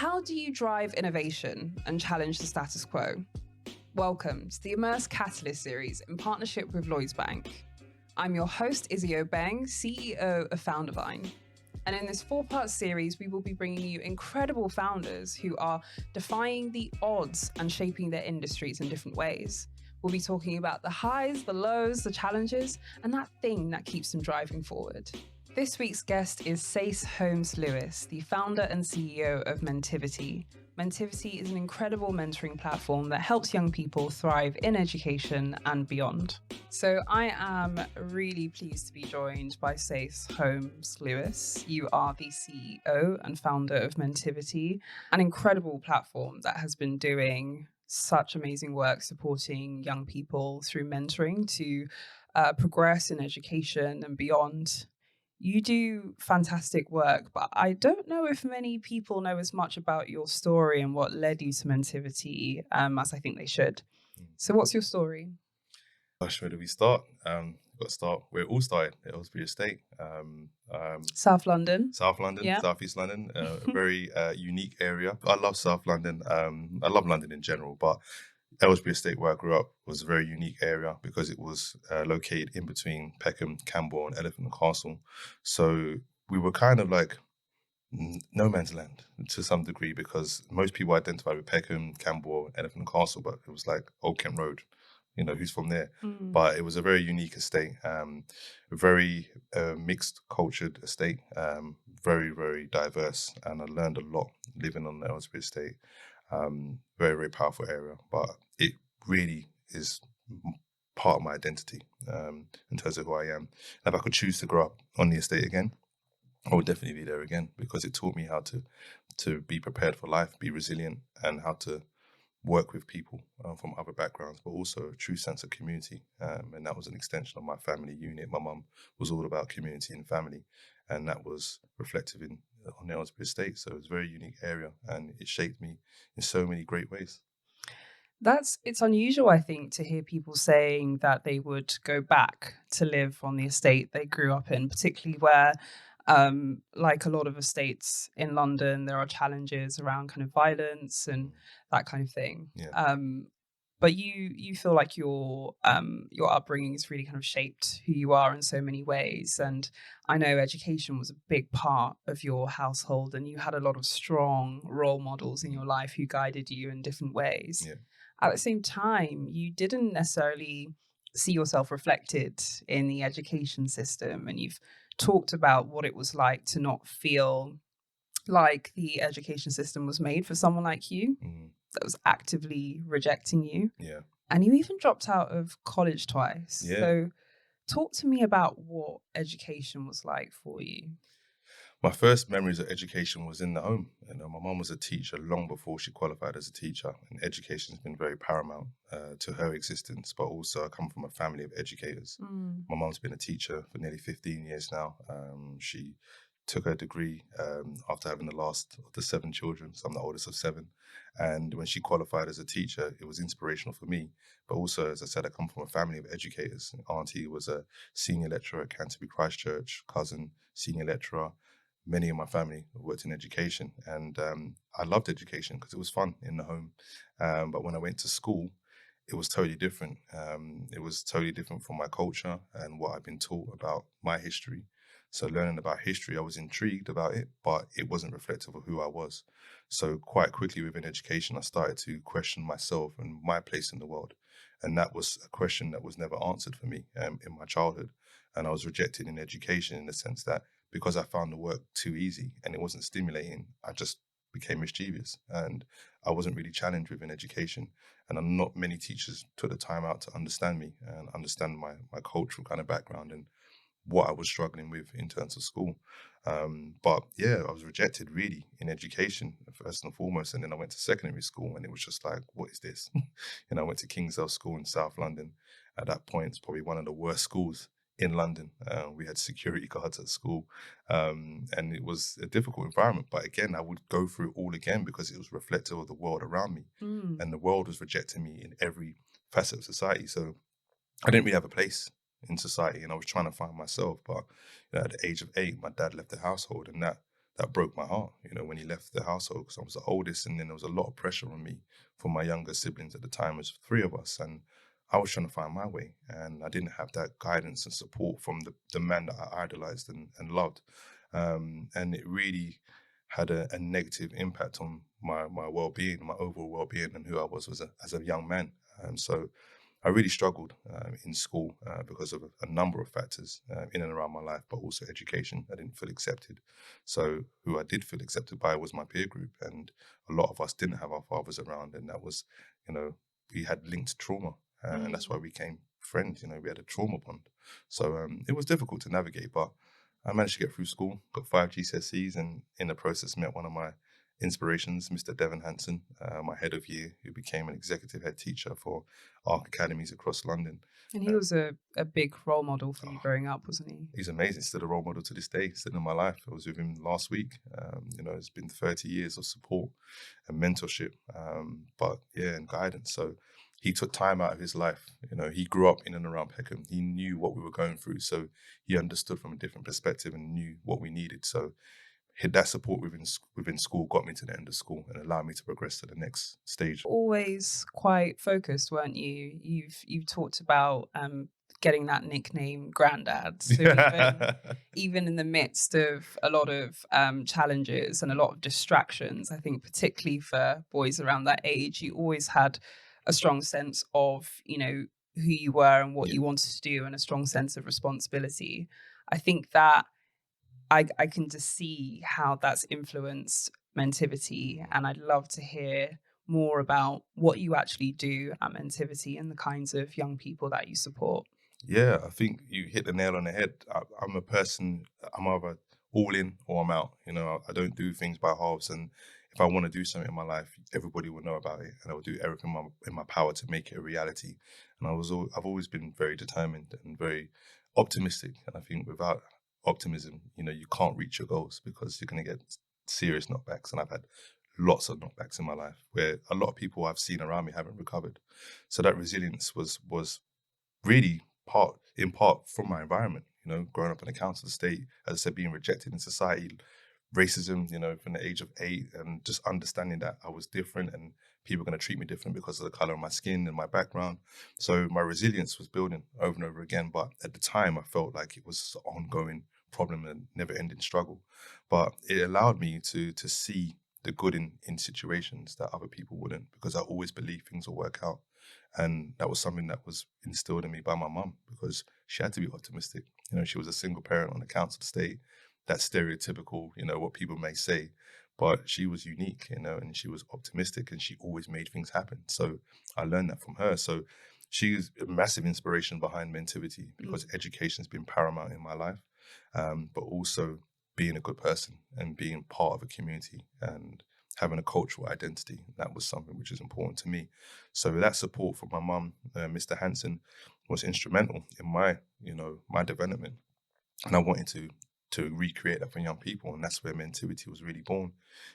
How do you drive innovation and challenge the status quo? Welcome to the Immerse Catalyst series in partnership with Lloyds Bank. I'm your host, Izzy Obeng, CEO of Foundervine. And in this 4-part series, we will be bringing you incredible founders who are defying the odds and shaping their industries in different ways. We'll be talking about the highs, the lows, the challenges, and that thing that keeps them driving forward. This week's guest is Sayce Holmes-Lewis, the founder and CEO of Mentivity. Mentivity is an incredible mentoring platform that helps young people thrive in education and beyond. So I am really pleased to be joined by Sayce Holmes-Lewis. You are the CEO and founder of Mentivity, an incredible platform that has been doing such amazing work supporting young people through mentoring to progress in education and beyond. You do fantastic work, but I don't know if many people know as much about your story and what led you to Mentivity as I think they should. So what's your story? Gosh, where do we start? Got to start where it all started, at Aylesbury Estate. South London. South London, Yeah. South East London, a very unique area. I love South London. I love London in general, but Aylesbury Estate, where I grew up, was a very unique area because it was located in between Peckham, Camberwell, and Elephant and Castle. So we were kind of like no man's land to some degree because most people identified with Peckham, Camberwell, Elephant and Castle, but it was like Old Kent Road. You know, who's from there? But it was a very unique estate, a very mixed cultured estate, very, very diverse. And I learned a lot living on the Aylesbury Estate. Very, very powerful area, but it really is part of my identity in terms of who I am. And if I could choose to grow up on the estate again, I would definitely be there again because it taught me how to be prepared for life, be resilient, and how to work with people from other backgrounds, but also a true sense of community. And that was an extension of my family unit. My mum was all about community and family, and that was reflective on the Aylesbury Estate. So it was a very unique area, and it shaped me in so many great ways. It's unusual, I think, to hear people saying that they would go back to live on the estate they grew up in, particularly where, like a lot of estates in London, there are challenges around kind of violence and that kind of thing. Yeah. But you feel like your upbringing has really kind of shaped who you are in so many ways. And I know education was a big part of your household, and you had a lot of strong role models in your life who guided you in different ways. Yeah. At the same time, you didn't necessarily see yourself reflected in the education system, and you've talked about what it was like to not feel like the education system was made for someone like you that was actively rejecting you. Yeah. And you even dropped out of college twice. Yeah. So talk to me about what education was like for you. My first memories of education was in the home. You know, my mum was a teacher long before she qualified as a teacher, and education has been very paramount to her existence. But also, I come from a family of educators. My mum's been a teacher for nearly 15 years now. She took her degree after having the last of the 7 children. So I'm the oldest of 7. And when she qualified as a teacher, it was inspirational for me. But also, as I said, I come from a family of educators. Auntie was a senior lecturer at Canterbury Christchurch, cousin, senior lecturer. Many of my family worked in education, and I loved education because it was fun in the home. But when I went to school, it was totally different. It was totally different from my culture and what I've been taught about my history. So learning about history, I was intrigued about it, but it wasn't reflective of who I was. So quite quickly within education, I started to question myself and my place in the world. And that was a question that was never answered for me in my childhood. And I was rejected in education in the sense that because I found the work too easy and it wasn't stimulating, I just became mischievous and I wasn't really challenged within education. And not many teachers took the time out to understand me and understand my cultural kind of background and what I was struggling with in terms of school. But yeah, I was rejected really in education first and foremost. And then I went to secondary school and it was just like, what is this? I went to Kingsdale School in South London. At that point, it's probably one of the worst schools in London. We had security guards at school, and it was a difficult environment. But again, I would go through it all again because it was reflective of the world around me. And the world was rejecting me in every facet of society. So I didn't really have a place in society, and I was trying to find myself. But at the age of 8, my dad left the household, and that that broke my heart, when he left the household, because I was the oldest, and then there was a lot of pressure on me from my younger siblings at the time. It was three of us, and I was trying to find my way, and I didn't have that guidance and support from the man that I idolized and loved. And it really had a negative impact on my well-being, my overall well-being, and who I was as a young man. So I really struggled in school because of a number of factors in and around my life, but also education. I didn't feel accepted. So who I did feel accepted by was my peer group, and a lot of us didn't have our fathers around, and that was, you know, we had linked trauma, and that's why we became friends. We had a trauma bond. So it was difficult to navigate, but I managed to get through school, got 5 GCSEs, and in the process met one of my inspirations, Mr. Devon Hanson, my head of year, who became an executive head teacher for ARC academies across London. And he was a big role model for you Oh, growing up, wasn't he? he's amazing. Still a role model to this day, still in my life. I was with him last week. It's been 30 years of support and mentorship, but yeah, and guidance. So he took time out of his life. He grew up in and around Peckham. He knew what we were going through. So he understood from a different perspective and knew what we needed. So that support within school got me to the end of school and allowed me to progress to the next stage. Always quite focused, weren't you? You've talked about getting that nickname Grandad. So even in the midst of a lot of challenges and a lot of distractions, I think particularly for boys around that age, you always had a strong sense of, who you were and what Yeah. you wanted to do and a strong sense of responsibility. I think that I can just see how that's influenced Mentivity, and I'd love to hear more about what you actually do at Mentivity and the kinds of young people that you support. Yeah, I think you hit the nail on the head. I'm a person, I'm either all in or I'm out. I don't do things by halves. And if I want to do something in my life, everybody will know about it. And I will do everything in my power to make it a reality. And I've always been very determined and very optimistic. And I think without optimism, you can't reach your goals because you're going to get serious knockbacks. And I've had lots of knockbacks in my life where a lot of people I've seen around me haven't recovered. So that resilience was really in part from my environment, growing up in a council estate, as I said, being rejected in society, racism, from the age of 8, and just understanding that I was different and people were going to treat me different because of the color of my skin and my background. So my resilience was building over and over again. But at the time, I felt like it was an ongoing problem and never ending struggle. But it allowed me to see the good in situations that other people wouldn't, because I always believed things will work out. And that was something that was instilled in me by my mum, because she had to be optimistic. She was a single parent on the council estate, that stereotypical, what people may say, but she was unique, and she was optimistic and she always made things happen. So I learned that from her. So she's a massive inspiration behind Mentivity, because education has been paramount in my life, but also being a good person and being part of a community and having a cultural identity. That was something which is important to me. So that support from my mum, Mr. Hanson, was instrumental in my development. And I wanted to recreate that for young people. And that's where Mentivity was really born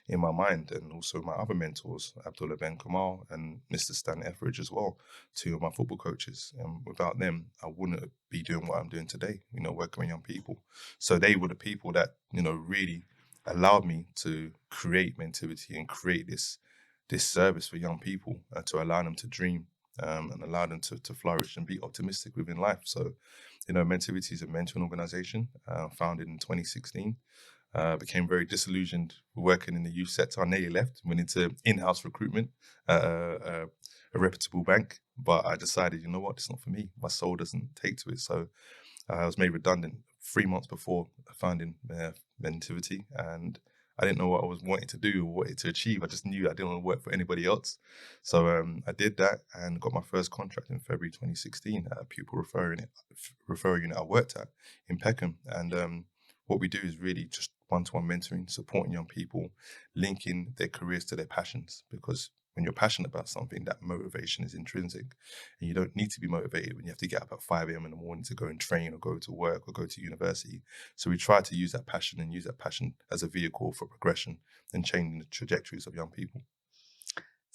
in my mind. And also my other mentors, Abdullah Ben Kamal and Mr. Stan Etheridge as well, two of my football coaches. And without them, I wouldn't be doing what I'm doing today, working with young people. So they were the people that, really allowed me to create Mentivity and create this service for young people, to allow them to dream, and allow them to flourish and be optimistic within life. So, Mentivity is a mentoring organization founded in 2016. Became very disillusioned working in the youth sector. I nearly left, went into in-house recruitment at a reputable bank. But I decided, you know what, it's not for me. My soul doesn't take to it. So I was made redundant 3 months before founding Mentivity, and I didn't know what I was wanting to do or wanted to achieve. I just knew I didn't want to work for anybody else. So I did that and got my first contract in February 2016 at a pupil referral unit I worked at in Peckham. And what we do is really just one-to-one mentoring, supporting young people, linking their careers to their passions, because when you're passionate about something, that motivation is intrinsic. And you don't need to be motivated when you have to get up at 5 a.m. in the morning to go and train or go to work or go to university. So we try to use that passion as a vehicle for progression and changing the trajectories of young people.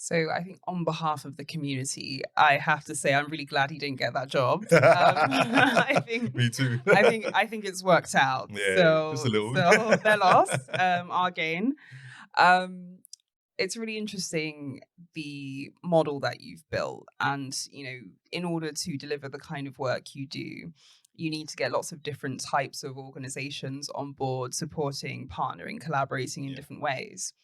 So I think on behalf of the community, I have to say I'm really glad he didn't get that job. I think Me too. I think it's worked out. Yeah, just a So little. so their loss, our gain. Um, it's really interesting the model that you've built, and in order to deliver the kind of work you do, you need to get lots of different types of organizations on board, supporting, partnering, collaborating in Yeah. different ways.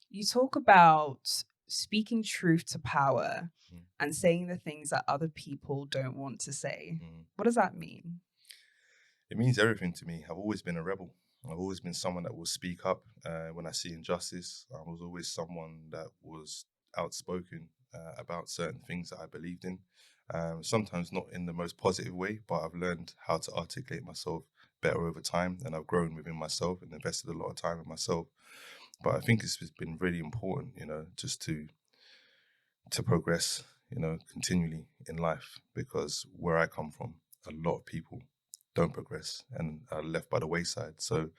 You talk about speaking truth to power Mm, and saying the things that other people don't want to say. mm. What does that mean? It means everything to me. I've always been a rebel. I've always been someone that will speak up when I see injustice. I was always someone that was outspoken about certain things that I believed in. Sometimes not in the most positive way, but I've learned how to articulate myself better over time, and I've grown within myself and invested a lot of time in myself. But I think it's been really important, just to progress, continually in life, because where I come from, a lot of people don't progress and are left by the wayside. So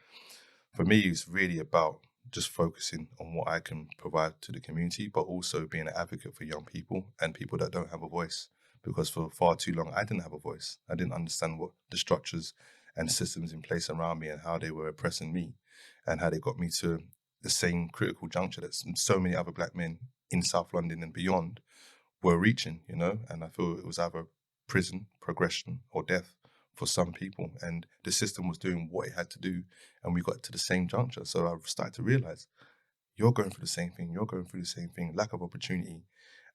for me, it's really about just focusing on what I can provide to the community, but also being an advocate for young people and people that don't have a voice. Because for far too long, I didn't have a voice. I didn't understand what the structures and systems in place around me and how they were oppressing me and how they got me to the same critical juncture that so many other Black men in South London and beyond were reaching, and I feel it was either prison, progression, or death for some people. And the system was doing what it had to do, and we got to the same juncture. So I started to realize you're going through the same thing, you're going through the same thing, lack of opportunity.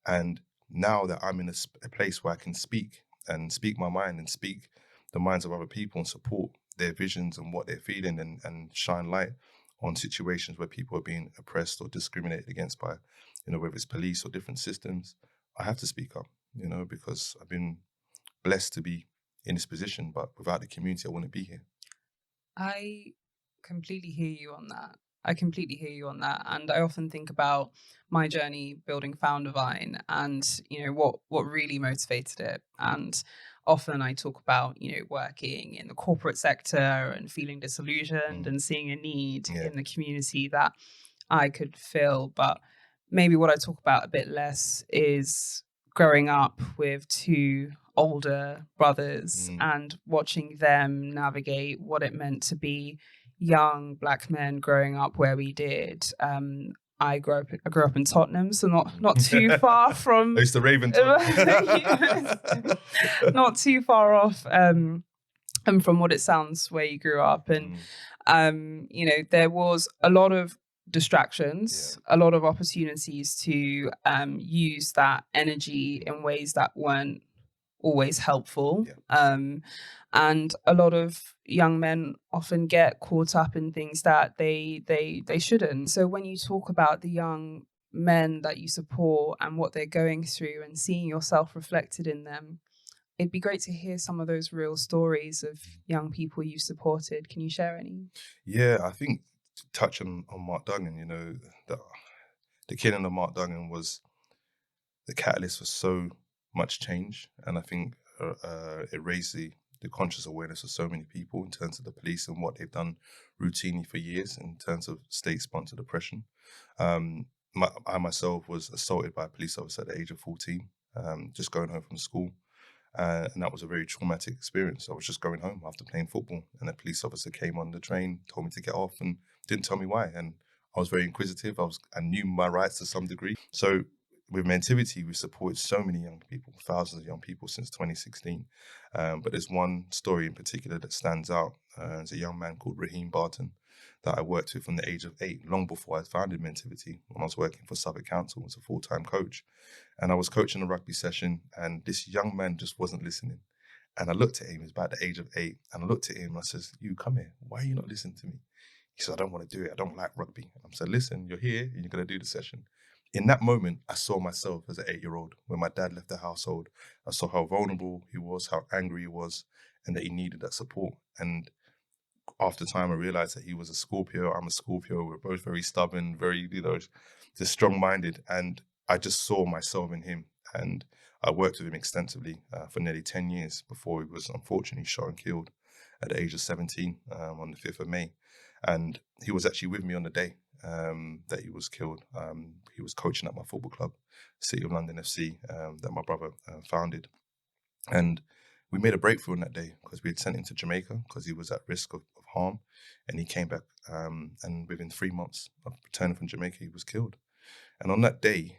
And now that I'm in a place where I can speak and speak my mind and speak the minds of other people and support their visions and what they're feeling and shine light on situations where people are being oppressed or discriminated against by, whether it's police or different systems, I have to speak up, because I've been blessed to be in this position, but without the community, I wouldn't be here. I completely hear you on that. I completely hear you on that. And I often think about my journey building Foundervine and, what really motivated it. And often I talk about, working in the corporate sector and feeling disillusioned Mm. and seeing a need Yeah. in the community that I could fill. But maybe what I talk about a bit less is growing up with two older brothers Mm. and watching them navigate what it meant to be young Black men growing up where we did. I grew up in Tottenham, so not too far I from used to rave in Yes. Not too far off and from what it sounds where you grew up. And Mm. there was a lot of Yeah. distractions, a lot of opportunities to use that energy in ways that weren't always helpful. Yeah. And a lot of young men often get caught up in things that they shouldn't. So when you talk about the young men that you support and what they're going through and seeing yourself reflected in them, it'd be great to hear some of those real stories of young people you've supported. Can you share any? Yeah, I think to touch on Mark Duggan, the killing of Mark Duggan was the catalyst for so much change. And I think it raised the conscious awareness of so many people in terms of the police and what they've done routinely for years in terms of state-sponsored oppression. Um, I myself was assaulted by a police officer at the age of 14, just going home from school. And that was a very traumatic experience. I was just going home after playing football, and a police officer came on the train, told me to get off, and didn't tell me why. And I was very inquisitive. I knew my rights to some degree. So with Mentivity, we've supported so many young people, thousands of young people since 2016. But there's one story in particular that stands out. There's a young man called Raheem Barton that I worked with from the age of 8, long before I founded Mentivity, when I was working for Suffolk Council as a full-time coach. And I was coaching a rugby session, and this young man just wasn't listening. And I looked at him, he was about the age of 8, and I looked at him and I says, "You come here, why are you not listening to me?" He said, "I don't want to do it, I don't like rugby." And I said, "Listen, you're here and you're going to do the session." In that moment, I saw myself as an 8-year-old. When my dad left the household, I saw how vulnerable he was, how angry he was, and that he needed that support. And after time, I realized that he was a Scorpio. I'm a Scorpio. We're both very stubborn, very, just strong-minded. And I just saw myself in him. And I worked with him extensively for nearly 10 years before he was unfortunately shot and killed at the age of 17 on the 5th of May. And he was actually with me on the day. that he was killed. He was coaching at my football club, City of London FC, that my brother founded. And we made a breakthrough on that day because we had sent him to Jamaica because he was at risk of harm. And he came back, and within 3 months of returning from Jamaica, he was killed. And on that day,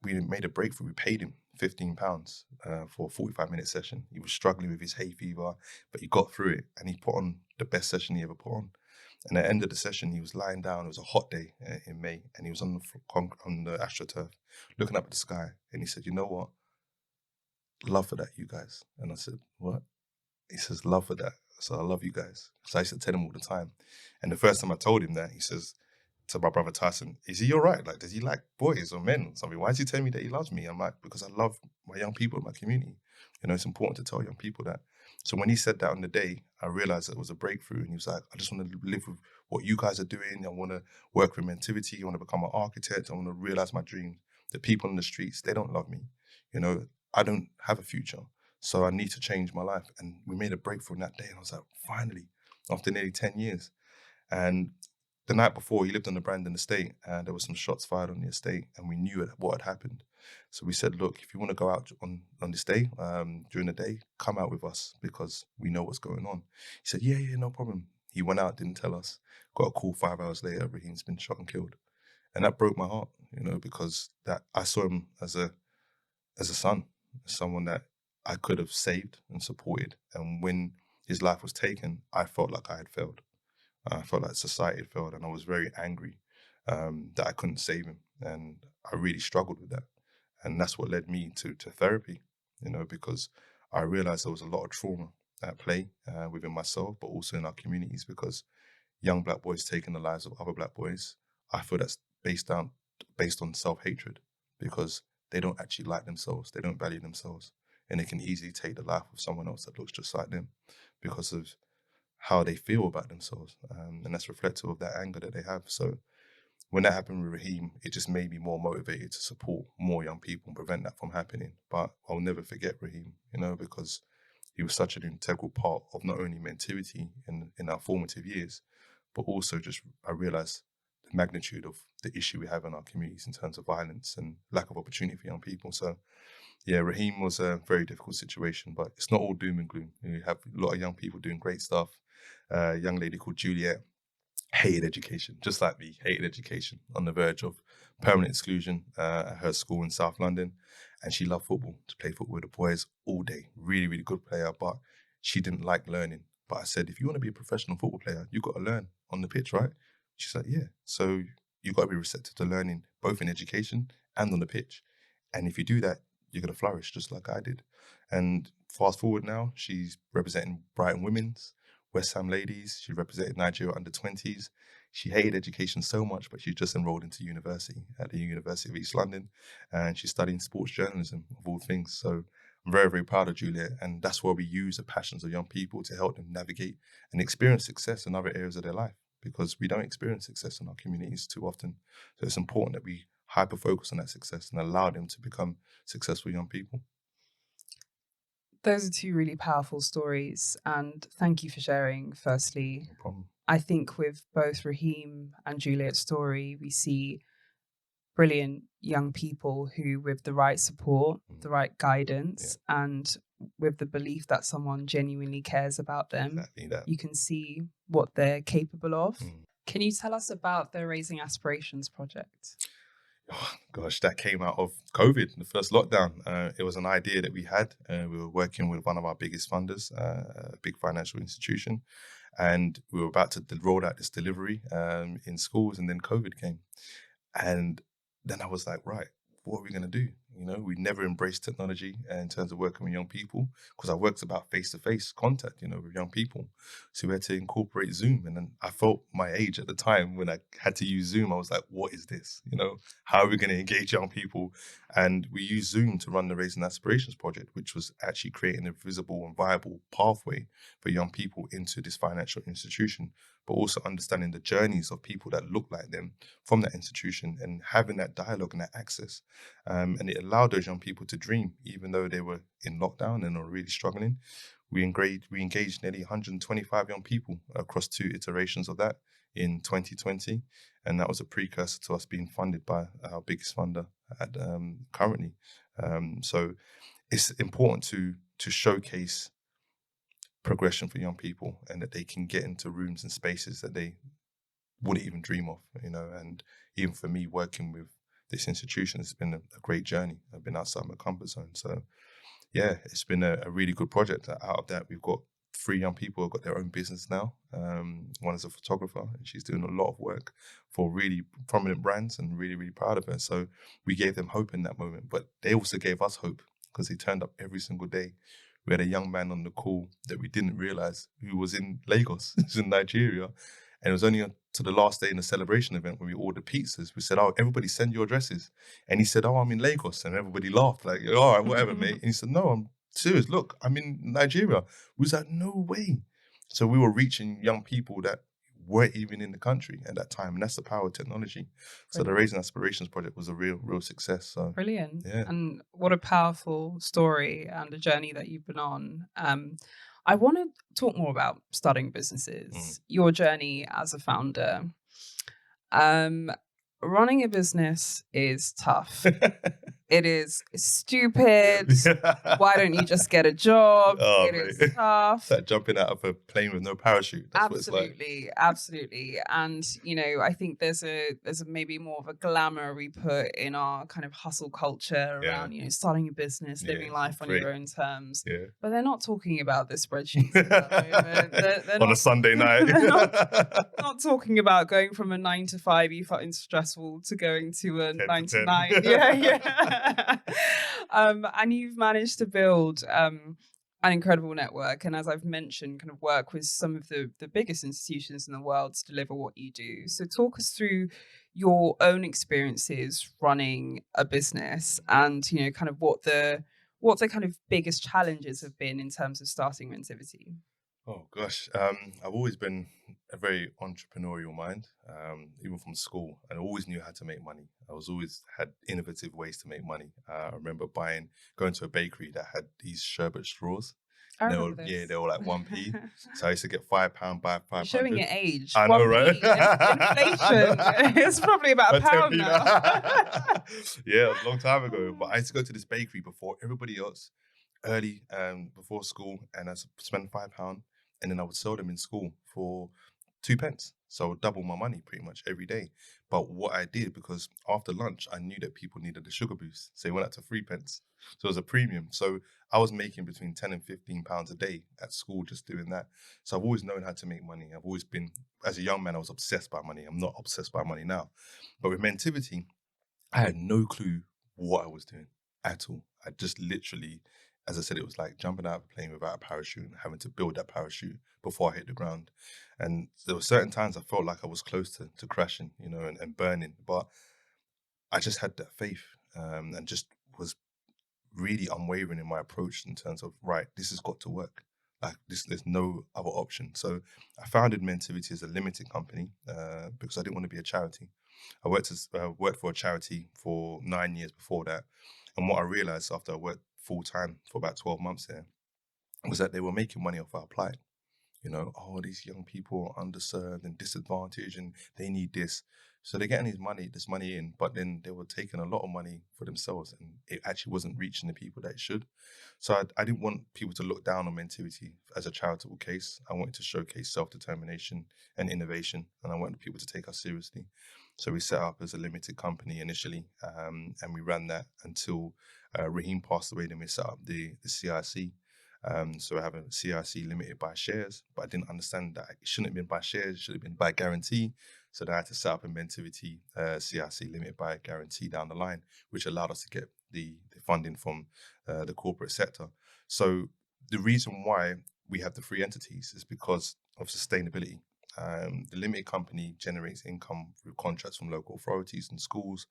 we made a breakthrough. We paid him £15 for a 45-minute session. He was struggling with his hay fever, but he got through it, and he put on the best session he ever put on. And at the end of the session, he was lying down. It was a hot day in May, and he was on the AstroTurf, looking up at the sky, and he said, "You know what? Love for that, you guys." And I said, "What?" He says, "Love for that." So I love you guys. So I used to tell him all the time. And the first time I told him that, he says to my brother Tyson, "Is he all right? Like, does he like boys or men or something? Why is he telling me that he loves me?" I'm like, "Because I love my young people in my community. You know, it's important to tell young people that." So when he said that on the day, I realized that it was a breakthrough. And he was like, "I just want to live with what you guys are doing. I want to work with Mentivity. I want to become an architect. I want to realize my dreams. The people in the streets, they don't love me. You know, I don't have a future. So I need to change my life." And we made a breakthrough on that day. And I was like, finally, after nearly 10 years. And the night before, he lived on the Brandon estate, and there were some shots fired on the estate, and we knew what had happened. So we said, "Look, if you want to go out on this day, during the day, come out with us because we know what's going on." He said, "Yeah, yeah, no problem." He went out, didn't tell us. Got a call 5 hours later, Raheem's been shot and killed. And that broke my heart, you know, because that I saw him as a son, as someone that I could have saved and supported. And when his life was taken, I felt like I had failed. I felt like society had failed, and I was very angry that I couldn't save him. And I really struggled with that. And that's what led me to therapy, you know, because I realized there was a lot of trauma at play within myself, but also in our communities, because young Black boys taking the lives of other Black boys, I feel that's based on self-hatred, because they don't actually like themselves, they don't value themselves, and they can easily take the life of someone else that looks just like them because of how they feel about themselves, and that's reflective of that anger that they have. So when that happened with Raheem, it just made me more motivated to support more young people and prevent that from happening. But I'll never forget Raheem, you know, because he was such an integral part of not only Mentivity in our formative years, but also just I realized the magnitude of the issue we have in our communities in terms of violence and lack of opportunity for young people. So yeah, Raheem was a very difficult situation, but it's not all doom and gloom. You have a lot of young people doing great stuff. A young lady called Juliet hated education, just like me, hated education, on the verge of permanent exclusion at her school in South London. And she loved football, to play football with the boys all day. Really, really good player, but she didn't like learning. But I said, "If you want to be a professional football player, you've got to learn on the pitch, right?" She's like, "Yeah." So you've got to be receptive to learning, both in education and on the pitch. And if you do that, you're going to flourish just like I did. And fast forward now, she's representing Brighton Women's, West Ham Ladies. She represented Nigeria under 20s. She hated education so much, but she just enrolled into university at the University of East London, and she's studying sports journalism, of all things. So I'm very, very proud of Juliet, and that's where we use the passions of young people to help them navigate and experience success in other areas of their life, because we don't experience success in our communities too often. So it's important that we hyper focus on that success and allow them to become successful young people. Those are two really powerful stories, and thank you for sharing. Firstly, No problem. I think with both Raheem and Juliet's story, we see brilliant young people who, with the right support, the right guidance, and with the belief that someone genuinely cares about them, Exactly that. you can see what they're capable of. Mm. Can you tell us about the Raising Aspirations project? Oh, gosh, that came out of COVID, the first lockdown. It was an idea that we had. We were working with one of our biggest funders, a big financial institution, and we were about to roll out this delivery in schools, and then COVID came. And then I was like, right, what are we going to do? You know, we never embraced technology in terms of working with young people, because our work's about face-to-face contact, you know, with young people. So we had to incorporate Zoom. And then I felt my age at the time when I had to use Zoom. I was like, what is this? You know, how are we going to engage young people? And we used Zoom to run the Raising Aspirations project, which was actually creating a visible and viable pathway for young people into this financial institution, but also understanding the journeys of people that look like them from that institution and having that dialogue and that access. And it allowed those young people to dream, even though they were in lockdown and were really struggling. We engaged nearly 125 young people across 2 iterations of that in 2020, and that was a precursor to us being funded by our biggest funder at currently. So it's important to showcase progression for young people, and that they can get into rooms and spaces that they wouldn't even dream of, and even for me working with this institution, it's been a great journey. I've been outside my comfort zone. So yeah, it's been a really good project. Out of that, we've got 3 young people who've got their own business now. One is a photographer, and she's doing a lot of work for really prominent brands, and really, really proud of her. So we gave them hope in that moment, but they also gave us hope because they turned up every single day. We had a young man on the call that we didn't realize who was in Lagos, he's in Nigeria. And it was only to the last day in the celebration event when we ordered pizzas. We said, "Oh, everybody send your addresses." And he said, "Oh, I'm in Lagos." And everybody laughed like, "All right, whatever, mate." And he said, "No, I'm serious. Look, I'm in Nigeria." We was like, "No way." So we were reaching young people that weren't even in the country at that time. And that's the power of technology. So the Brilliant. Raising Aspirations project was a real, real success. So Brilliant. yeah. And what a powerful story and a journey that you've been on. I want to talk more about starting businesses, your journey as a founder. Um, Running a business is tough. It is stupid. Why don't you just get a job? Oh, It is mate. tough. It's like jumping out of a plane with no parachute. That's what it's like. Absolutely, absolutely. And I think there's a maybe more of a glamour we put in our kind of hustle culture Yeah. around, starting a business, Yeah, living it's life on great. your own terms. Yeah. But they're not talking about the spreadsheets at that moment. They're On a not, Sunday night. they're not talking about going from a 9 to 5 you find stressful to going to a 10 to 9 to 10. 9. Yeah, yeah. And you've managed to build an incredible network, and as I've mentioned, kind of work with some of the biggest institutions in the world to deliver what you do. So talk us through your own experiences running a business, and kind of what the kind of biggest challenges have been in terms of starting Mentivity. Oh gosh, I've always been a very entrepreneurial mind, even from school. I always knew how to make money. I was always had innovative ways to make money. I remember going to a bakery that had these sherbet straws. I And remember they this. were like 1p. So I used to get £5, buy You're showing 500. your age. I know, right? 1p. Inflation. It's probably about a About pound 10p now. Yeah, it was a long time ago. But I used to go to this bakery before everybody else, early, before school, and I'd spend £5, and then I would sell them in school for 2 pence. So I would double my money pretty much every day. But what I did, because after lunch, I knew that people needed a sugar boost. So it went up to 3 pence. So it was a premium. So I was making between 10 and £15 a day at school just doing that. So I've always known how to make money. I've always been, as a young man, I was obsessed by money. I'm not obsessed by money now. But with Mentivity, I had no clue what I was doing at all. I just literally, as I said, it was like jumping out of a plane without a parachute and having to build that parachute before I hit the ground. And there were certain times I felt like I was close to crashing, and burning. But I just had that faith, and just was really unwavering in my approach in terms of, right, this has got to work. Like this, there's no other option. So I founded Mentivity as a limited company because I didn't want to be a charity. I worked for a charity for 9 years before that, and what I realized after I worked full time for about 12 months there was that they were making money off our plight. Oh, these young people are underserved and disadvantaged, and they need this. So they're getting this money in, but then they were taking a lot of money for themselves, and it actually wasn't reaching the people that it should. So I didn't want people to look down on Mentivity as a charitable case. I wanted to showcase self-determination and innovation, and I wanted people to take us seriously. So we set up as a limited company initially, and we ran that until Raheem passed away. Then we set up the CIC. So I have a CIC limited by shares, but I didn't understand that it shouldn't have been by shares, it should have been by guarantee. So then I had to set up a Mentivity CIC limited by guarantee down the line, which allowed us to get the funding from the corporate sector. So the reason why we have the 3 entities is because of sustainability. The limited company generates income through contracts from local authorities and schools.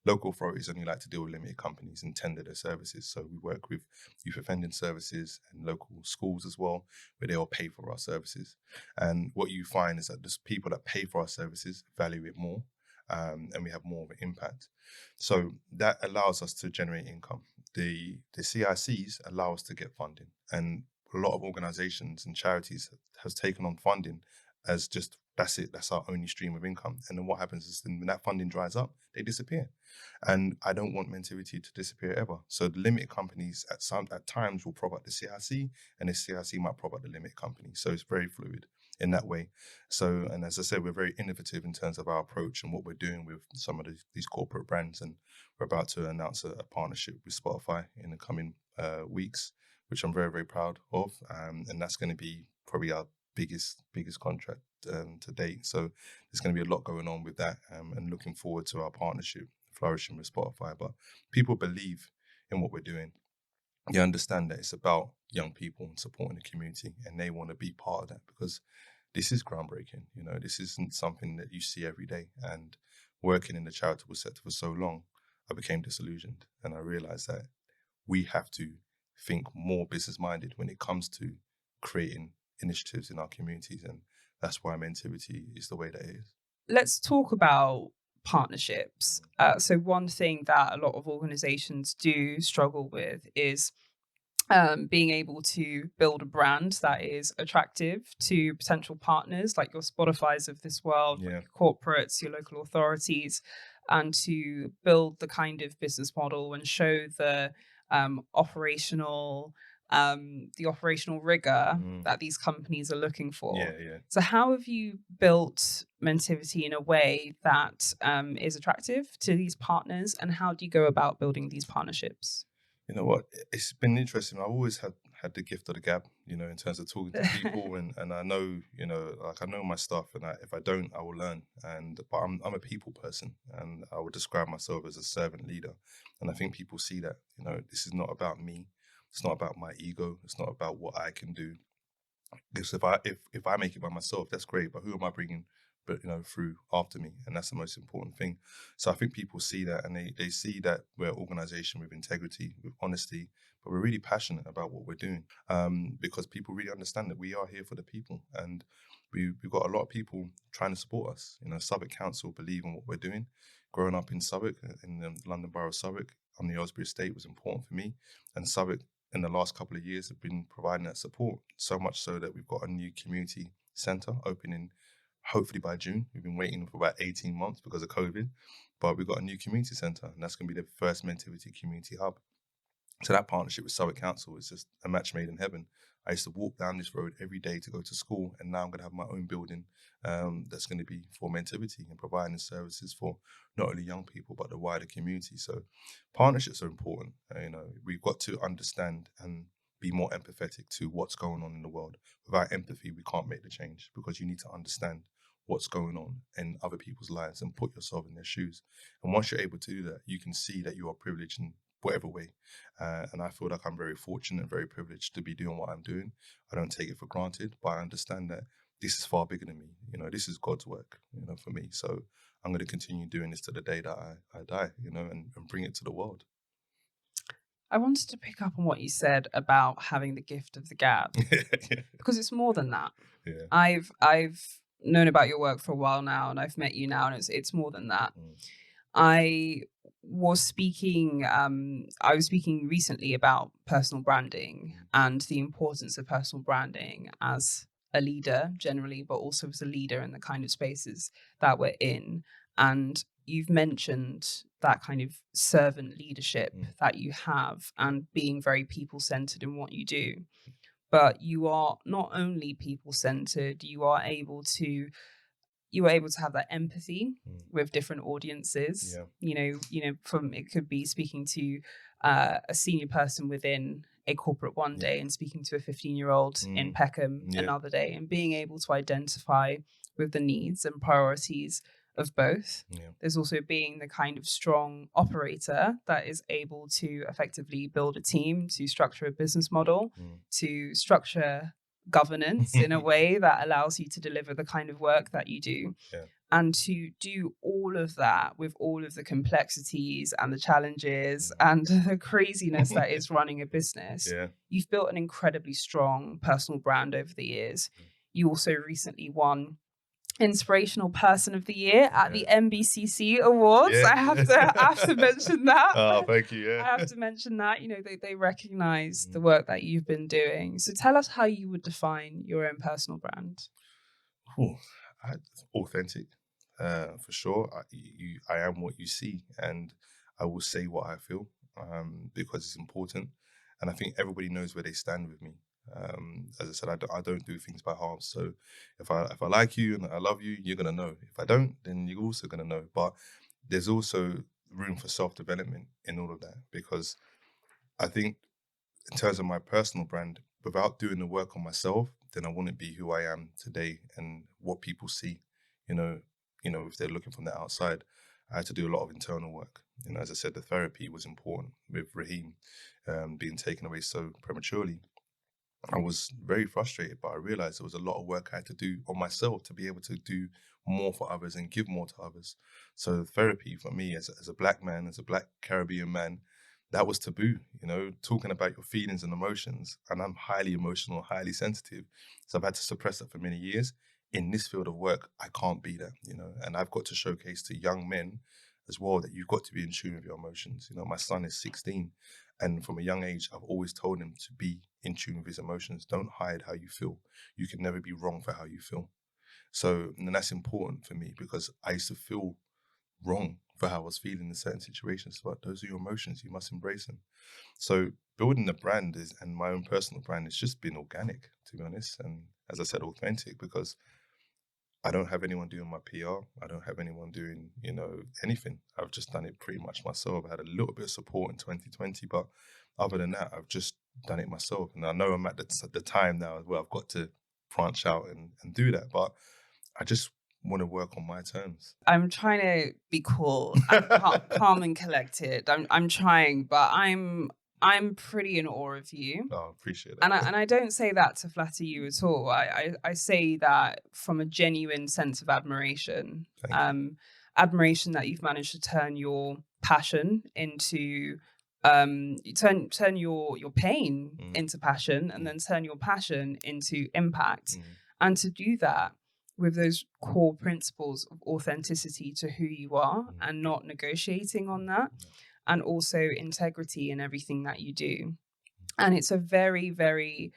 Local authorities only like to deal with limited companies and tender their services. So we work with youth offending services and local schools as well, where they all pay for our services. And what you find is that the people that pay for our services value it more, and we have more of an impact. So that allows us to generate income. The CICs allow us to get funding, and a lot of organizations and charities has taken on funding as just that's it. That's our only stream of income. And then what happens is then when that funding dries up, they disappear. And I don't want Mentivity to disappear ever. So the limited companies at times will prop up the CIC, and the CIC might prop up the limited company. So it's very fluid in that way. So, and as I said, we're very innovative in terms of our approach and what we're doing with some of these corporate brands. And we're about to announce a partnership with Spotify in the coming weeks, which I'm very, very proud of. And that's going to be probably our biggest contract to date. So there's going to be a lot going on with that, and looking forward to our partnership flourishing with Spotify. But people believe in what we're doing. They understand that it's about young people and supporting the community, and they want to be part of that because this is groundbreaking. You know, this isn't something that you see every day. And working in the charitable sector for so long, I became disillusioned, and I realized that we have to think more business minded when it comes to creating initiatives in our communities. And that's why Mentivity is the way that it is. Let's talk about partnerships. So one thing that a lot of organizations do struggle with is being able to build a brand that is attractive to potential partners like your Spotify's of this world, like Yeah. your corporates, your local authorities, and to build the kind of business model and show um, operational operational rigor that these companies are looking for. Yeah. So how have you built Mentivity in a way that is attractive to these partners, and how do you go about building these partnerships? You know what? It's been interesting. I've always had the gift of the gab, you know, in terms of talking to people, and I know, you know, like I know my stuff, and if I don't, I will learn. But I'm a people person, and I would describe myself as a servant leader, and I think people see that. You know, this is not about me. It's not about my ego. It's not about what I can do. Because if I make it by myself, that's great. But who am I bringing, but you know, through after me? And that's the most important thing. So I think people see that, and they see that we're an organization with integrity, with honesty, but we're really passionate about what we're doing. Because people really understand that we are here for the people, and we've got a lot of people trying to support us. You know, Southwark Council believe in what we're doing. Growing up in Southwark, in the London Borough of Southwark, on the Aylesbury estate was important for me, and Southwark in the last couple of years have been providing that support, so much so that we've got a new community centre opening hopefully by June. We've been waiting for about 18 months because of COVID, but we've got a new community centre, and that's going to be the first Mentivity community hub. So that partnership with Southwark Council is just a match made in heaven. I used to walk down this road every day to go to school, and now I'm going to have my own building that's going to be for Mentivity and providing services for not only young people but the wider community. So partnerships are important. You know, we've got to understand and be more empathetic to what's going on in the world. Without empathy, we can't make the change, because you need to understand what's going on in other people's lives and put yourself in their shoes. And once you're able to do that, you can see that you are privileged in whatever way. And I feel like I'm very fortunate and very privileged to be doing what I'm doing. I don't take it for granted, but I understand that this is far bigger than me. You know, this is God's work, you know, for me. So I'm going to continue doing this to the day that I die, you know, and bring it to the world. I wanted to pick up on what you said about having the gift of the gab, Yeah. because it's more than that. Yeah. I've known about your work for a while now, and I've met you now, and it's more than that. Mm. I I was speaking recently about personal branding and the importance of personal branding as a leader generally, but also as a leader in the kind of spaces that we're in. And you've mentioned that kind of servant leadership that you have and being very people centered in what you do. But you are not only people centered, you were able to have that empathy with different audiences. Yeah. From it could be speaking to a senior person within a corporate one day and speaking to a 15-year-old in Peckham another day, and being able to identify with the needs and priorities of both. Yeah. There's also being the kind of strong operator that is able to effectively build a team, to structure a business model, to structure governance in a way that allows you to deliver the kind of work that you do. Yeah. And to do all of that with all of the complexities and the challenges and the craziness that is running a business, you've built an incredibly strong personal brand over the years. You also recently won Inspirational Person of the Year at the NBCC Awards. I have to mention that. Oh, thank you. Yeah. I have to mention that. You know, they recognize the work that you've been doing. So tell us how you would define your own personal brand. Ooh, Authentic, for sure. I am what you see, and I will say what I feel, because it's important. And I think everybody knows where they stand with me. As I said, I don't do things by halves. So if I like you and I love you, you're gonna know. If I don't, then you're also gonna know. But there's also room for self development in all of that, because I think in terms of my personal brand, without doing the work on myself, then I wouldn't be who I am today and what people see. You know, if they're looking from the outside, I had to do a lot of internal work. As I said, the therapy was important with Raheem, being taken away so prematurely. I was very frustrated, but I realized there was a lot of work I had to do on myself to be able to do more for others and give more to others. So therapy for me, as a black man, as a black Caribbean man, that was taboo, talking about your feelings and emotions. And I'm highly emotional, highly sensitive. So I've had to suppress that for many years. In this field of work, I can't be that, and I've got to showcase to young men as well that you've got to be in tune with your emotions. My son is 16, and from a young age, I've always told him to be in tune with his emotions. Don't hide how you feel. You can never be wrong for how you feel. So, and that's important for me, because I used to feel wrong for how I was feeling in certain situations. But those are your emotions. You must embrace them. So building the brand and my own personal brand has just been organic, to be honest. And as I said, authentic, because I don't have anyone doing my PR. I don't have anyone doing, anything. I've just done it pretty much myself. I had a little bit of support in 2020, but other than that, I've just done it myself. And I know I'm at the time now where I've got to branch out and do that. But I just want to work on my terms. I'm trying to be cool and calm and collected. I'm trying, but I'm pretty in awe of you. Oh, I appreciate that. And I don't say that to flatter you at all. I say that from a genuine sense of admiration. Thank you. Admiration that you've managed to turn your passion into turn your pain into passion, and then turn your passion into impact. And to do that with those core principles of authenticity to who you are and not negotiating on that, and also integrity in everything that you do. And it's a very, very,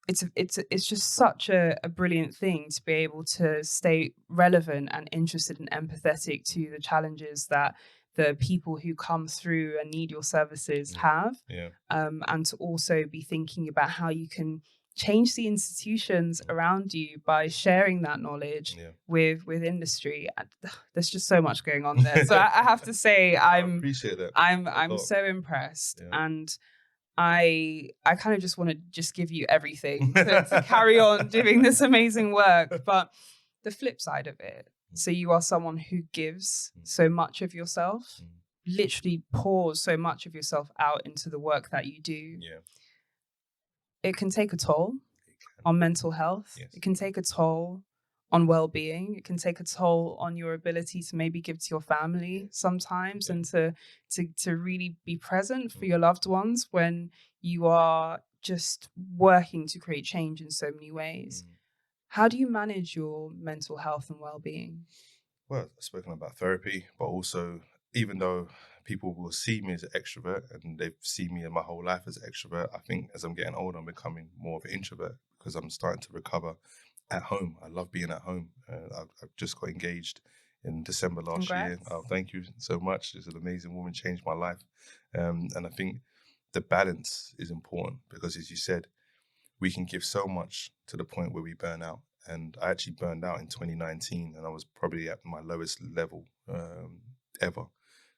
it's just such a brilliant thing to be able to stay relevant and interested and empathetic to the challenges that the people who come through and need your services have. Yeah. And to also be thinking about how you can change the institutions around you by sharing that knowledge with industry. And there's just so much going on there. So I have to say, I appreciate that. I'm so impressed. And I kind of just want to just give you everything to carry on doing this amazing work. But the flip side of it, so you are someone who gives so much of yourself, literally pours so much of yourself out into the work that you do. Yeah. It can take a toll on mental health. Yes. It can take a toll on well-being. It can take a toll on your ability to maybe give to your family sometimes, and to really be present for your loved ones when you are just working to create change in so many ways. How do you manage your mental health and well-being? Well, I've spoken about therapy, but also, even though people will see me as an extrovert and they've seen me in my whole life as an extrovert, I think as I'm getting older, I'm becoming more of an introvert, because I'm starting to recover at home. I love being at home. I've just got engaged in December last year. Congrats. Oh, thank you so much. She's an amazing woman, changed my life. And I think the balance is important, because, as you said, we can give so much to the point where we burn out. And I actually burned out in 2019, and I was probably at my lowest level ever,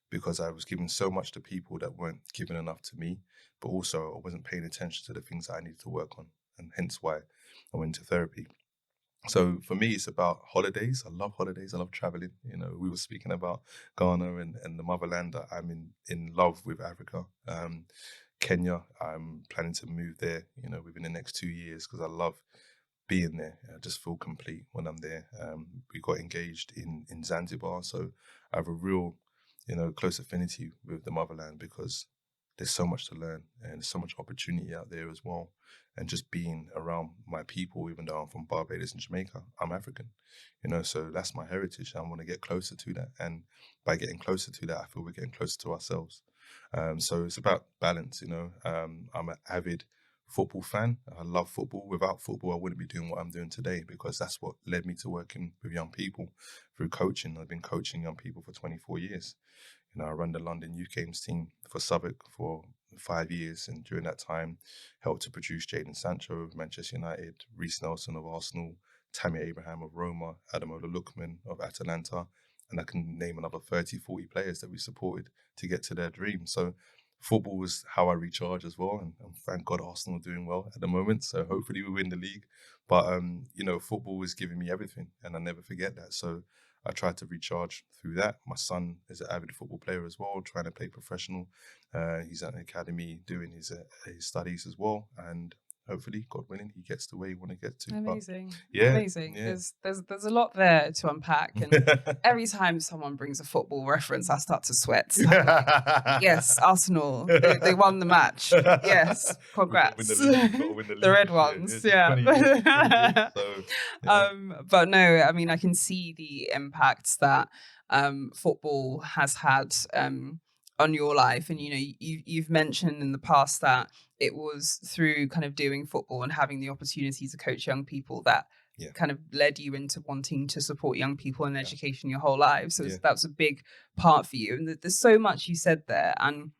because I was giving so much to people that weren't giving enough to me, but also I wasn't paying attention to the things that I needed to work on, and hence why I went to therapy. So for me, it's about holidays. I love holidays. I love traveling. We were speaking about Ghana and the motherland. I'm in love with Africa. Kenya, I'm planning to move there, within the next 2 years, because I love being there. I just feel complete when I'm there. We got engaged in Zanzibar, so I have a real, close affinity with the motherland, because there's so much to learn and there's so much opportunity out there as well. And just being around my people, even though I'm from Barbados and Jamaica, I'm African, so that's my heritage. I want to get closer to that. And by getting closer to that, I feel we're getting closer to ourselves. So it's about balance, I'm an avid football fan. I love football. Without football, I wouldn't be doing what I'm doing today, because that's what led me to working with young people through coaching. I've been coaching young people for 24 years. I run the London Youth Games team for Southwark for 5 years, and during that time, helped to produce Jadon Sancho of Manchester United, Reece Nelson of Arsenal, Tammy Abraham of Roma, Ademola Lookman of Atalanta, and I can name another 30, 40 players that we supported to get to their dream. So football was how I recharge as well, and thank God Arsenal are doing well at the moment. So hopefully we win the league. But football is giving me everything, and I never forget that. So I try to recharge through that. My son is an avid football player as well, trying to play professional. He's at an academy doing his studies as well, and hopefully, God willing, he gets to where he want to get to. Amazing. But, yeah, Amazing. yeah. There's a lot there to unpack. And every time someone brings a football reference, I start to sweat. I'm like, yes, Arsenal, they won the match. Yes, congrats. We've got to win the league. The red this year. ones, It's 20 years, so, yeah. But no, I mean, I can see the impacts that football has had on your life. And, you've mentioned in the past that it was through kind of doing football and having the opportunity to coach young people that kind of led you into wanting to support young people in education your whole life. So that's a big part for you. And there's so much you said there. And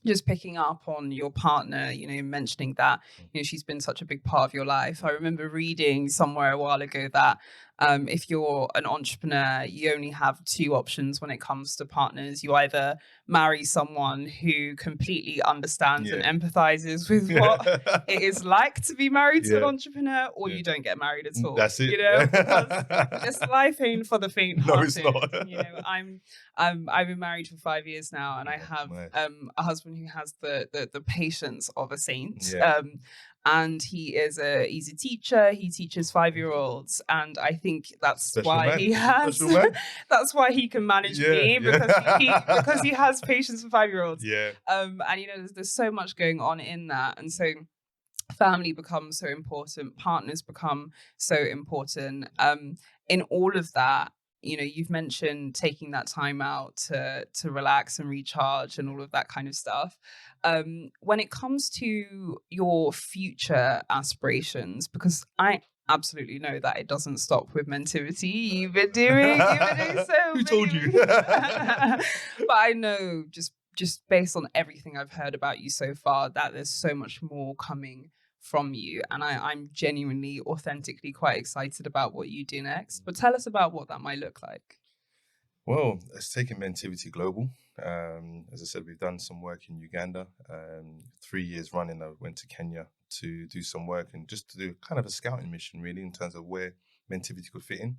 just picking up on your partner, mentioning that, she's been such a big part of your life. I remember reading somewhere a while ago that if you're an entrepreneur, you only have two options when it comes to partners. You either marry someone who completely understands and empathizes with what it is like to be married to an entrepreneur, or you don't get married at all. That's it. Because this life ain't for the faint-hearted. No, it's not. I've been married for 5 years now, and I have a husband who has the patience of a saint. And he's a teacher. He teaches 5-year-olds, and I think that's why he has. That's why he can manage me, because he has patience for 5-year-olds. And there's so much going on in that, and so family becomes so important. Partners become so important. In all of that, you've mentioned taking that time out to relax and recharge and all of that kind of stuff. When it comes to your future aspirations, because I absolutely know that it doesn't stop with Mentivity. You've been doing so Who told you? But I know just based on everything I've heard about you so far, that there's so much more coming from you. And I'm genuinely, authentically quite excited about what you do next. But tell us about what that might look like. Well, it's taken Mentivity global. As I said, we've done some work in Uganda. 3 years running, I went to Kenya to do some work and just to do kind of a scouting mission, really, in terms of where Mentivity could fit in.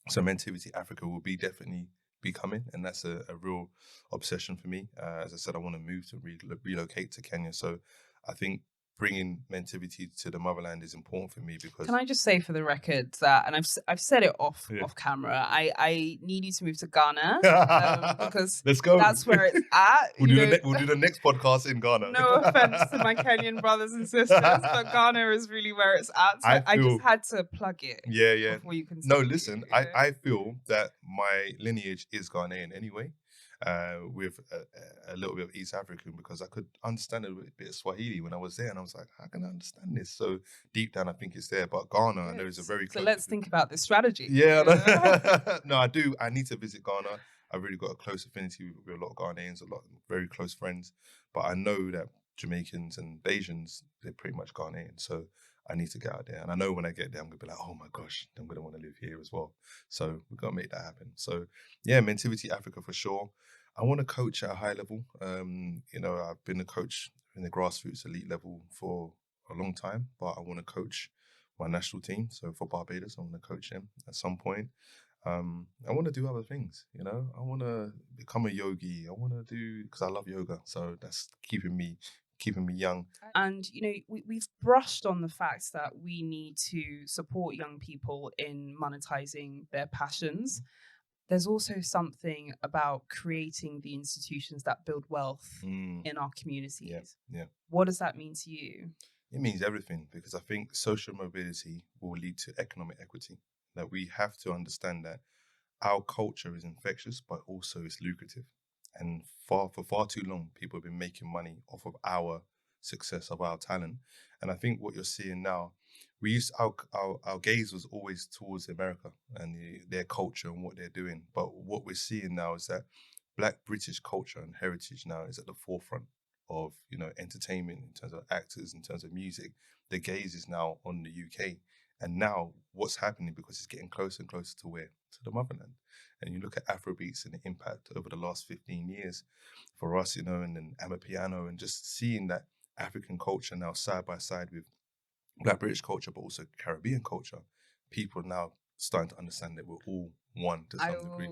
So Mentivity Africa will definitely be coming, and that's a real obsession for me. As I said, I want to move to relocate to Kenya. So I think bringing Mentivity to the motherland is important for me, because... Can I just say for the record that, and I've said it off camera, I need you to move to Ghana, because let's go. That's where it's at. We'll do the next podcast in Ghana. No offense to my Kenyan brothers and sisters, but Ghana is really where it's at. So I just had to plug it. Yeah. Before you can listen, I feel that my lineage is Ghanaian anyway. With a little bit of East African, because I could understand a bit of Swahili when I was there, and I was like, how can I understand this? So deep down, I think it's there. But Ghana, I know, is a very close... So let's think about this strategy. Yeah. No, I do. I need to visit Ghana. I've really got a close affinity with a lot of Ghanaians, a lot of very close friends. But I know that Jamaicans and Bajans, they're pretty much Ghanaian. So I need to get out there. And I know when I get there, I'm going to be like, oh my gosh, I'm going to want to live here as well. So we've got to make that happen. So yeah, Mentivity Africa for sure. I want to coach at a high level. I've been a coach in the grassroots elite level for a long time, but I want to coach my national team. So for Barbados, I want to coach him at some point. I want to do other things, I want to become a yogi. I want to do, because I love yoga. So that's keeping me young. And, we've brushed on the fact that we need to support young people in monetizing their passions. There's also something about creating the institutions that build wealth in our communities. Yeah. What does that mean to you? It means everything, because I think social mobility will lead to economic equity. That we have to understand that our culture is infectious, but also it's lucrative. And for far too long, people have been making money off of our success of our talent. And I think what you're seeing now, our gaze was always towards America and their culture and what they're doing. But what we're seeing now is that Black British culture and heritage now is at the forefront of, entertainment, in terms of actors, in terms of music. The gaze is now on the UK. And now what's happening, because it's getting closer and closer to where? To the motherland. And you look at Afrobeats and the impact over the last 15 years for us, and then Amapiano, and just seeing that African culture now side by side with Black British culture, but also Caribbean culture. People are now starting to understand that we're all one to some degree.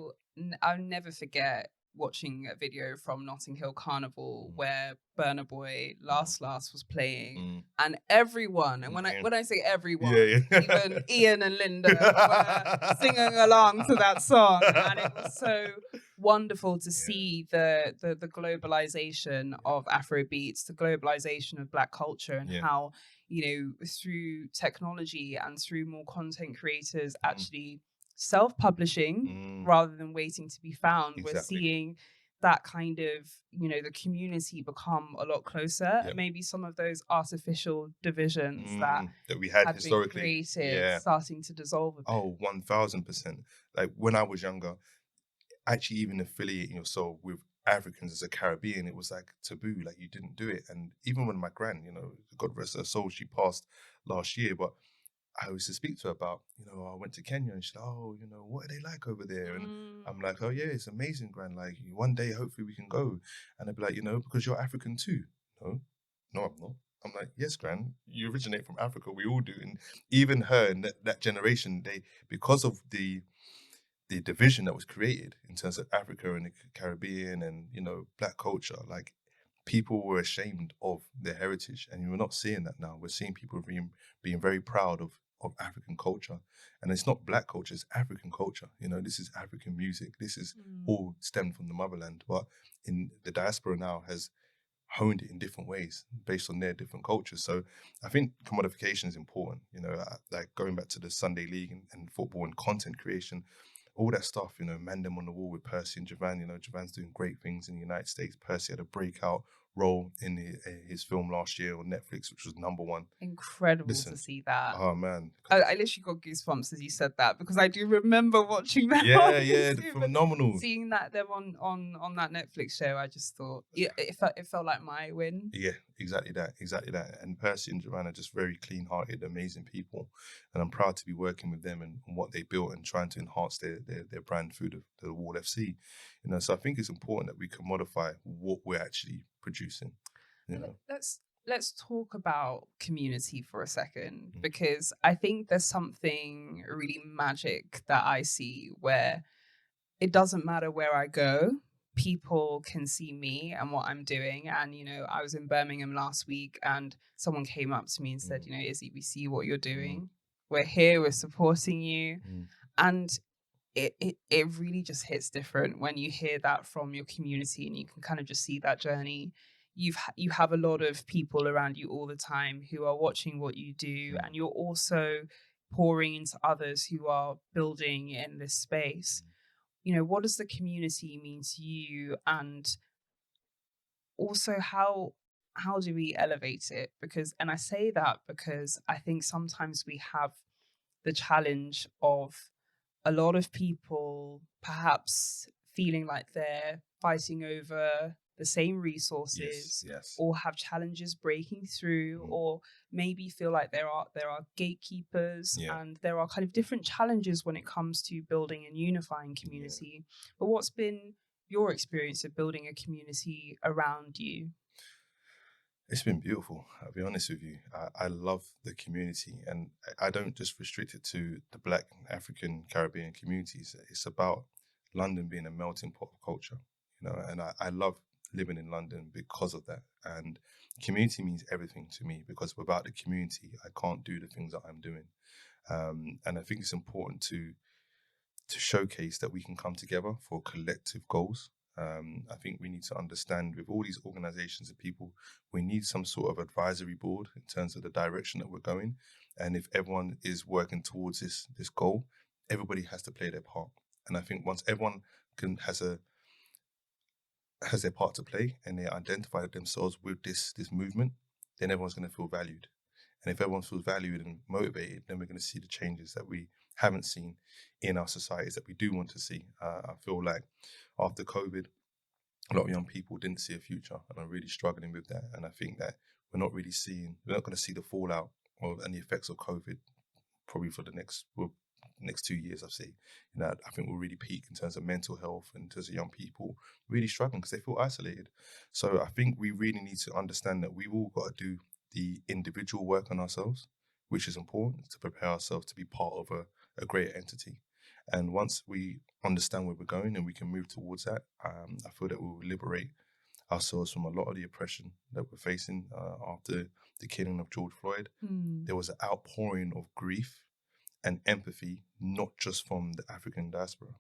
I'll never forget watching a video from Notting Hill Carnival where Burna Boy Last was playing, and everyone, and when I say everyone, even Ian and Linda were singing along to that song, and it was so wonderful to see the globalization of Afrobeats, the globalization of Black culture, and how, through technology and through more content creators actually self-publishing rather than waiting to be found. Exactly. We're seeing that kind of, the community become a lot closer. And maybe some of those artificial divisions that we had historically been created starting to dissolve a bit. Oh, 1000%. Like when I was younger, actually even affiliating yourself with Africans as a Caribbean, it was like taboo, like you didn't do it. And even when my gran, God rest her soul, she passed last year, but I used to speak to her about, I went to Kenya, and she's like, oh, what are they like over there? And I'm like, oh yeah, it's amazing, gran. Like one day, hopefully we can go. And they'd be like, because you're African too. No, I'm not. I'm like, yes, gran, you originate from Africa. We all do. And even her and that generation, because of the division that was created in terms of Africa and the Caribbean and, Black culture, like people were ashamed of their heritage, and we're not seeing that now. We're seeing people being very proud of African culture, and it's not Black culture, it's African culture. This is African music. This is all stemmed from the motherland, but in the diaspora now has honed it in different ways based on their different cultures. So I think commodification is important, like going back to the Sunday League and football and content creation, all that stuff, Mandem on the Wall with Percy and Javan. Javan's doing great things in the United States. Percy had a breakout role in his film last year on Netflix, which was #1. Incredible to see that. Oh man, I literally got goosebumps as you said that, because I do remember watching that. Yeah, phenomenal. Seeing that them on that Netflix show, I just thought it felt like my win. Yeah, exactly that. And Percy and Javan are just very clean-hearted, amazing people, and I'm proud to be working with them and what they built and trying to enhance their brand through the Wall FC. So I think it's important that we can modify what we're actually producing. Let's talk about community for a second, because I think there's something really magic that I see where it doesn't matter where I go, people can see me and what I'm doing. And, I was in Birmingham last week and someone came up to me and said, Izzy, we see what you're doing. We're here, we're supporting you. And it really just hits different when you hear that from your community, and you can kind of just see that journey. You have a lot of people around you all the time who are watching what you do, and you're also pouring into others who are building in this space. What does the community mean to you, and also how do we elevate it? And I say that because I think sometimes we have the challenge of a lot of people perhaps feeling like they're fighting over the same resources, or have challenges breaking through, or maybe feel like there are gatekeepers, and there are kind of different challenges when it comes to building and unifying community. But what's been your experience of building a community around you? It's been beautiful, I'll be honest with you. I love the community, and I don't just restrict it to the Black, African, Caribbean communities. It's about London being a melting pot of culture, and I love living in London because of that. And community means everything to me, because without the community, I can't do the things that I'm doing. And I think it's important to showcase that we can come together for collective goals. I think we need to understand, with all these organizations and people, we need some sort of advisory board in terms of the direction that we're going. And if everyone is working towards this goal, everybody has to play their part. And I think once everyone has their part to play, and they identify themselves with this movement, then everyone's going to feel valued. And if everyone feels valued and motivated, then we're going to see the changes that we haven't seen in our societies that we do want to see. I feel like after COVID, a lot of young people didn't see a future and are really struggling with that. And I think that we're not going to see the fallout and the effects of COVID probably for the next 2 years. I've seen, I think we'll really peak in terms of mental health and in terms of young people really struggling because they feel isolated. So I think we really need to understand that we've all got to do the individual work on ourselves, which is important to prepare ourselves to be part of a greater entity. And once we understand where we're going and we can move towards that, I feel that we will liberate ourselves from a lot of the oppression that we're facing after the killing of George Floyd. There was an outpouring of grief and empathy, not just from the African diaspora.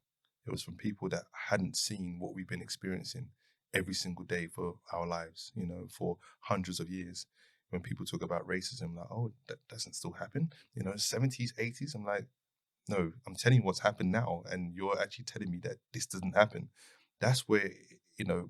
It was from people that hadn't seen what we've been experiencing every single day for our lives, for hundreds of years. When people talk about racism, like, oh, that doesn't still happen, 70s, 80s. I'm like, no, I'm telling you what's happened now, and you're actually telling me that this doesn't happen. That's where,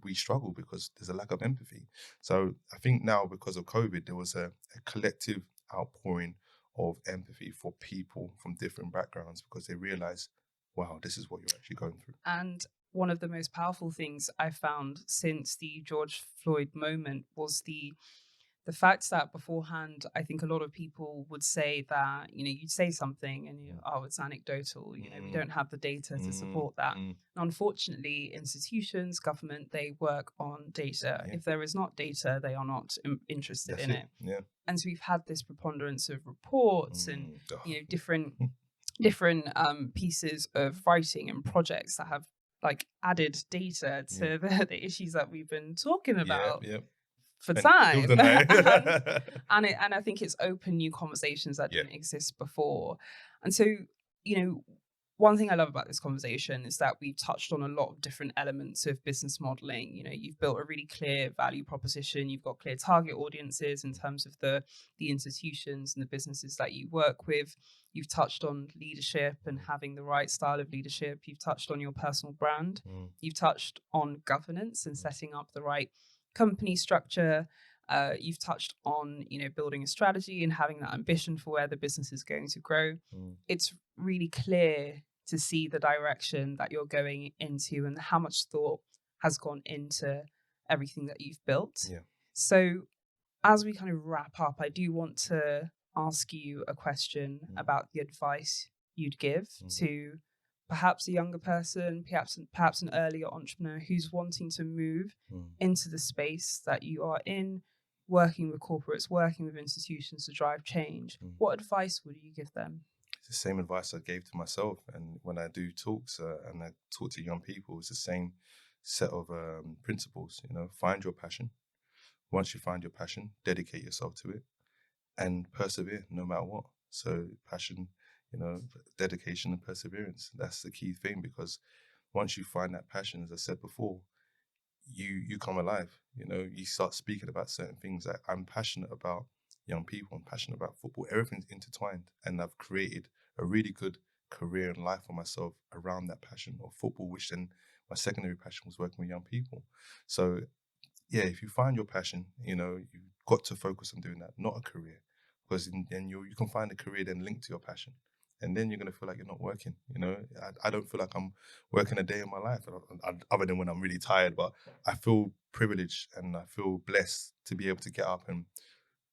we struggle because there's a lack of empathy. So I think now because of COVID, there was a collective outpouring of empathy for people from different backgrounds because they realize, wow, this is what you're actually going through. And one of the most powerful things I found since the George Floyd moment was the fact that beforehand, I think a lot of people would say that, you'd say something and oh, it's anecdotal, we don't have the data to support that. And unfortunately, institutions, government, they work on data. Yeah. If there is not data, they are not interested That's in it. Yeah. And so we've had this preponderance of reports and, different pieces of writing and projects that have like added data to the issues that we've been talking about. Yeah. For time. and I think it's opened new conversations that didn't exist before. And so, one thing I love about this conversation is that we've touched on a lot of different elements of business modeling. You've built a really clear value proposition. You've got clear target audiences in terms of the institutions and the businesses that you work with. You've touched on leadership and having the right style of leadership. You've touched on your personal brand. You've touched on governance and setting up the right company structure. You've touched on, building a strategy and having that ambition for where the business is going to grow. It's really clear to see the direction that you're going into and how much thought has gone into everything that you've built. So as we kind of wrap up, I do want to ask you a question about the advice you'd give to perhaps a younger person, perhaps an earlier entrepreneur who's wanting to move into the space that you are in, working with corporates, working with institutions to drive change. What advice would you give them? It's the same advice I gave to myself. And when I do talks and I talk to young people, it's the same set of principles. Find your passion. Once you find your passion, dedicate yourself to it and persevere no matter what. So passion, dedication and perseverance. That's the key thing, because once you find that passion, as I said before, you come alive. You start speaking about certain things. Like, I'm passionate about young people. I'm passionate about football. Everything's intertwined, and I've created a really good career and life for myself around that passion of football, which then my secondary passion was working with young people. So yeah, if you find your passion, you've got to focus on doing that, not a career, because then you can find a career then linked to your passion. And then you're going to feel like you're not working. I don't feel like I'm working a day in my life, other than when I'm really tired. But I feel privileged and I feel blessed to be able to get up and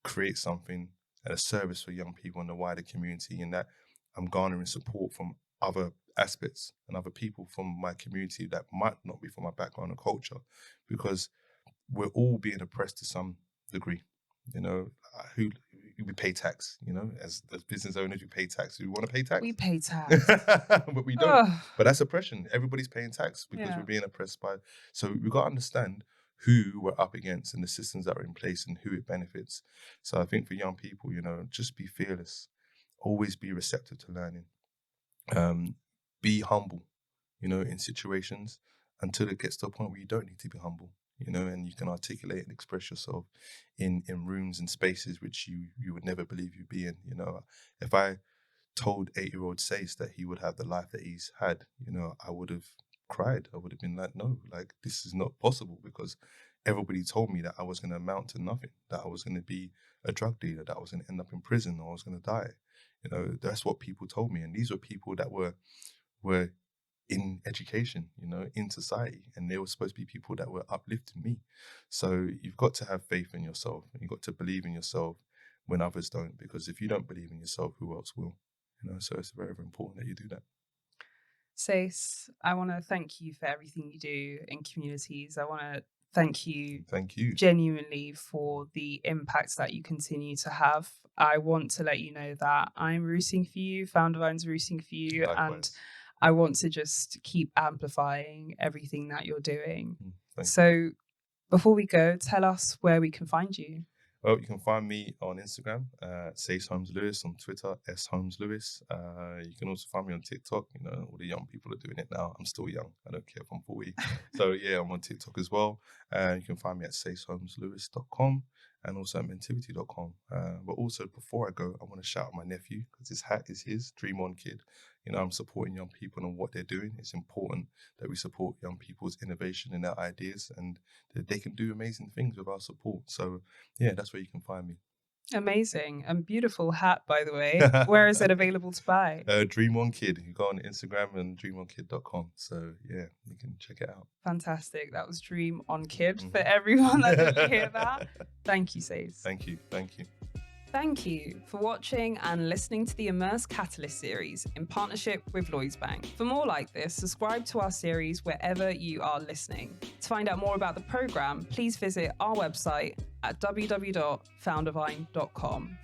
create something and a service for young people in the wider community, and that I'm garnering support from other aspects and other people from my community that might not be from my background and culture, because we're all being oppressed to some degree. Who we pay tax, as business owners, we pay tax. Do we want to pay tax? We pay tax. But we don't. But that's oppression. Everybody's paying tax because we're being oppressed by. So we've got to understand who we're up against and the systems that are in place and who it benefits. So I think for young people, just be fearless. Always be receptive to learning. Be humble, in situations until it gets to a point where you don't need to be humble. And you can articulate and express yourself in rooms and spaces which you would never believe you'd be in. If I told 8-year-old Sayce that he would have the life that he's had, I would have cried. I would have been like, no, like, this is not possible, because everybody told me that I was going to amount to nothing, that I was going to be a drug dealer, that I was going to end up in prison, or I was going to die. You know, that's what people told me. And these were people that were in education, you know, in society, and they were supposed to be people that were uplifting me. So you've got to have faith in yourself, and you've got to believe in yourself when others don't, because if you don't believe in yourself, who else will? You know, so it's very, very important that you do that. Sayce, I want to thank you for everything you do in communities. I want to thank you genuinely for the impact that you continue to have. I want to let you know that I'm rooting for you, Foundervine's rooting for you, Likewise. and I want to just keep amplifying everything that you're doing. Thank you. Before we go, tell us where we can find you. Well, you can find me on Instagram, Sayce Holmes-Lewis, on Twitter, S Holmes-Lewis. You can also find me on TikTok. You know, all the young people are doing it now. I'm still young. I don't care if I'm 40. So yeah, I'm on TikTok as well. You can find me at sayceholmeslewis.com and also at mentivity.com. But also, before I go, I want to shout out my nephew, because this hat is his, Dream On Kid. You know, I'm supporting young people and what they're doing. It's important that we support young people's innovation and their ideas, and that they can do amazing things with our support. So yeah, that's where you can find me. Amazing and beautiful hat, by the way. Where is it available to buy? Dream On Kid. You go on Instagram and dreamonkid.com. So yeah, you can check it out. Fantastic. That was Dream On Kid for everyone that didn't hear that. Thank you, Sayce. Thank you. Thank you. Thank you for watching and listening to the Immerse Catalyst series in partnership with Lloyds Bank. For more like this, subscribe to our series wherever you are listening. To find out more about the program, please visit our website at www.foundervine.com.